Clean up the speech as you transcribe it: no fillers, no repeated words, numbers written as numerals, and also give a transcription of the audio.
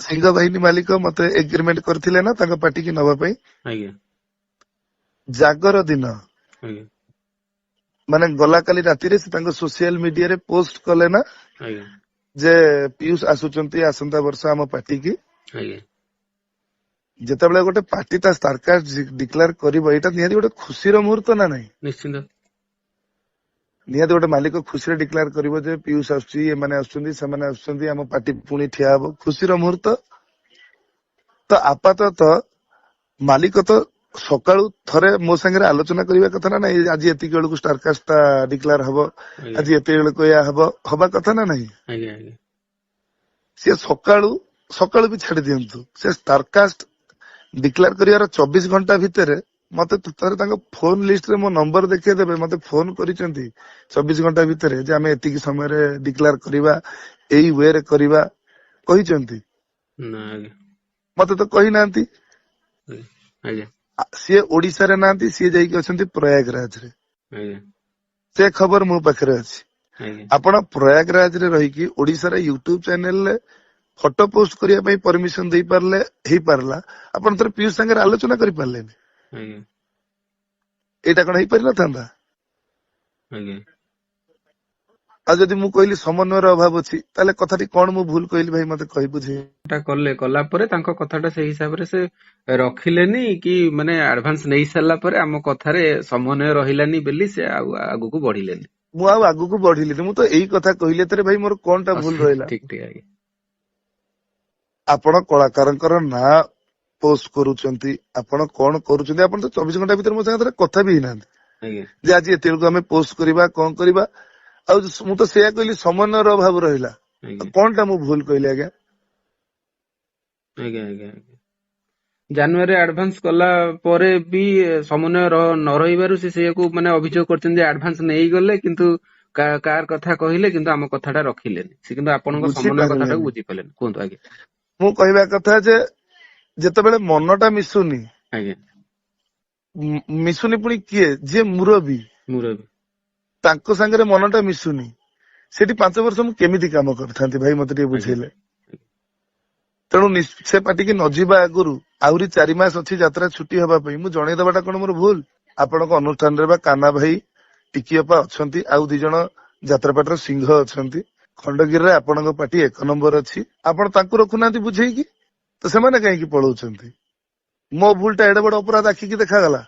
सिंह बाहिनी मालिक मते एग्रीमेंट करथिले ना तांको पार्टी की नवा पई ଆଜ୍ଞା जागर दिन ଆଜ୍ଞା माने गला काली राती रे से तांको सोशल मीडिया रे पोस्ट कले ना ଆଜ୍ଞା जे पीयूष आसुचंती आसंता वर्ष आम पार्टी की ଆଜ୍ଞା ଯେତେବେଳେ ଗୋଟେ ପାର୍ଟି ତା ଷ୍ଟାରକାଷ୍ଟ ଡିକ୍ଲେୟାର କରିବ ଏଇଟା ନିହାତି ଗୋଟେ ଖୁସିର ମୁହୂର୍ତ୍ତ ନା ନାହିଁ। ନିଶ୍ଚିନ୍ତ ନିହାତି ଗୋଟେ ମାଲିକ ଖୁସିରେ ଡିକ୍ଲେୟାର କରିବ ଯେ ପିୟୁଷ ଆସୁଛି ଏମାନେ ଆସୁଛନ୍ତି ସେମାନେ ଆସୁଛନ୍ତି ଆମ ପାର୍ଟି ପୁଣି ଠିଆ ହବ ଖୁସିର ମୁହୂର୍ତ୍ତ। ତ ଆପାତତଃ ମାଲିକ ତ ସକାଳୁ ଥରେ ମୋ ସାଙ୍ଗରେ ଆଲୋଚନା କରିବା କଥା ନା ନାହିଁ ଆଜି ଏତିକି ବେଳକୁ ଷ୍ଟାରକାଷ୍ଟ ଟା ଡିକ୍ଲେୟାର ହବ ଆଜ୍ଞା ଆଜି ଏତିକି ବେଳକୁ ଏହା ହବା କଥା ନା ନାହିଁ। ଆଜ୍ଞା ଆଜ୍ଞା ସିଏ ସକାଳୁ ବି ଛାଡି ଦିଅନ୍ତୁ ସେ ଷ୍ଟାରକାଷ୍ଟ ଡିକ୍ଲେୟାର କରିବାର 24 ଘଣ୍ଟା ଭିତରେ ମତେ ଥରେ ତାଙ୍କ ଫୋନ ଲିଷ୍ଟରେ ମୋ ନମ୍ବର ଦେଖେଇଦେବେ ମତେ ଫୋନ କରିଛନ୍ତି 24 ଘଣ୍ଟା ଭିତରେ ଯେ ଆମେ ଏତିକି ସମୟରେ ଡିକ୍ଲେୟାର କରିବା ଏଇ ୱେରେ କରିବା କହିଛନ୍ତି। ନା ଆଜ୍ଞା ମତେ ତ କହିନାହାନ୍ତି। ଆଜ୍ଞା ସିଏ ଓଡିଶାରେ ନାହାନ୍ତି ସିଏ ଯାଇକି ଅଛନ୍ତି ପ୍ରୟାଗରାଜରେ ଆଜ୍ଞା ସେ ଖବର ମୋ ପାଖରେ ଅଛି। ଆଜ୍ଞା ଆପଣ ପ୍ରୟାଗରାଜରେ ରହିକି ଓଡିଶାର ୟୁଟ୍ୟୁବ ଚ୍ୟାନେଲରେ ଫଟୋ ପୋଷ୍ଟ କରିବା ପାଇଁ ପରମିଶନ ଦେଇପାରିଲେ ହେଇପାରିଲା ଆପଣ ଥରେ ପିୟୁଷ ସାଙ୍ଗରେ ଆଲୋଚନା କରିପାରିଲେନି ଆଜ୍ଞା ଏଇଟା କଣ ହେଇପାରିନଥାନ୍ତା। ଆଜ୍ଞା ଆଉ ଯଦି ମୁଁ କହିଲି ସମନ୍ୱୟର ଅଭାବ ଅଛି ତାହେଲେ କଥାଟି କଣ ମୁଁ ଭୁଲ କହିଲି ଭାଇ ମତେ କହି ବୁଝେଇ। ଟା କଲା ପରେ ତାଙ୍କ କଥାଟା ସେଇ ହିସାବରେ ସେ ରଖିଲେନି କି ମାନେ ଆଡଭାନ୍ସ ନେଇ ସାରିଲା ପରେ ଆମ କଥାରେ ସମନ୍ୱୟ ରହିଲାନି ବୋଲି ସେ ଆଉ ଆଗକୁ ବଢିଲେନି। ମୁଁ ଆଉ ଆଗକୁ ବଢିଲିନି ମୁଁ ତ ଏଇ କଥା କହିଲି ଏଥିରେ ଭାଇ ମୋର କଣଟା ଭୁଲ ରହିଲା। ଠିକ ଠିକ ଆଜ୍ଞା ଆପଣ କଳାକାରଙ୍କର ନାଁ ପୋଷ୍ଟ କରୁଛନ୍ତି ଆପଣ କଣ କରୁଛନ୍ତି ଆପଣ ତ 24 ଘଣ୍ଟା ଭିତରେ ମୋ ସାଙ୍ଗରେ କଥା ବି ହେଇନାହାନ୍ତି ଆଜ୍ଞା ଯେ ଆଜି ଏତେବେଳକୁ ଆମେ ପୋଷ୍ଟ କରିବା କଣ କରିବା। ଆଉ ମୁଁ ତ ସେଇଆ କହିଲି ସମନ୍ୱୟର ଅଭାବ ରହିଲା ଆଜ୍ଞା କଣଟା ମୁଁ ଭୁଲ କହିଲି ଆଜ୍ଞା। ଆଜ୍ଞା ଆଜ୍ଞା ଆଜ୍ଞା ଜାନୁଆରୀ ଆଡଭାନ୍ସ କଲା ପରେ ବି ସମନ୍ୱୟ ନ ରହିବାରୁ ସେ ସେଇଆକୁ ମାନେ ଅଭିଯୋଗ କରୁଛନ୍ତି ଯେ ଆଡଭାନ୍ସ ନେଇଗଲେ କିନ୍ତୁ କାହାର କଥା କହିଲେ କିନ୍ତୁ ଆମ କଥାଟା ରଖିଲେନି ସେ କିନ୍ତୁ ଆପଣଙ୍କ ସମନ୍ୱୟ କଥାଟାକୁ ବୁଝିପାରିଲେନି ବୁଝିପାରିଲେନି। କୁହନ୍ତୁ ଆଜ୍ଞା ମୁଁ କହିବା କଥା ଯେ ଯେତେବେଳେ ମନଟା ମିଶୁନି ଆଜ୍ଞା ମିଶୁନି ପୁଣି କିଏ ଯିଏ ମୁରବୀ ମୁରବୀ ତାଙ୍କ ସାଙ୍ଗରେ ମନଟା ମିଶୁନି ସେଠି 5 ବର୍ଷ ମୁଁ କେମିତି କାମ କରିଥାନ୍ତି ଭାଇ ମତେ ଟିକେ ଆଜ୍ଞା ବୁଝେଇଲେ। ତେଣୁ ସେ ପାର୍ଟିକି ନ ଯିବା ଆଗରୁ ଆହୁରି 4 ମାସ ଅଛି ଯାତ୍ରା ଛୁଟି ହେବା ପାଇଁ ମୁଁ ଜଣେଇଦବାଟା କଣ ମୋର ଭୁଲ। ଆପଣଙ୍କ ଅନୁଷ୍ଠାନରେ ବା କାନା ଭାଇ ଟିକିଅପା ଅଛନ୍ତି ଆଉ 2 ଜଣ ଯାତ୍ରାପାଟିର ସିଂହ ଅଛନ୍ତି ଖଣ୍ଡଗିରିରେ ଆପଣଙ୍କ ପାର୍ଟି 1 ନମ୍ବର ଅଛି ଆପଣ ତାଙ୍କୁ ରଖୁନାହାନ୍ତି ବୁଝେଇକି ତ ସେମାନେ କାହିଁକି ପଳଉଛନ୍ତି। ମୋ ଭୁଲଟା ଏଡେ ବଡ ଅପରାଧ ଆଖିକି ଦେଖାଗଲା।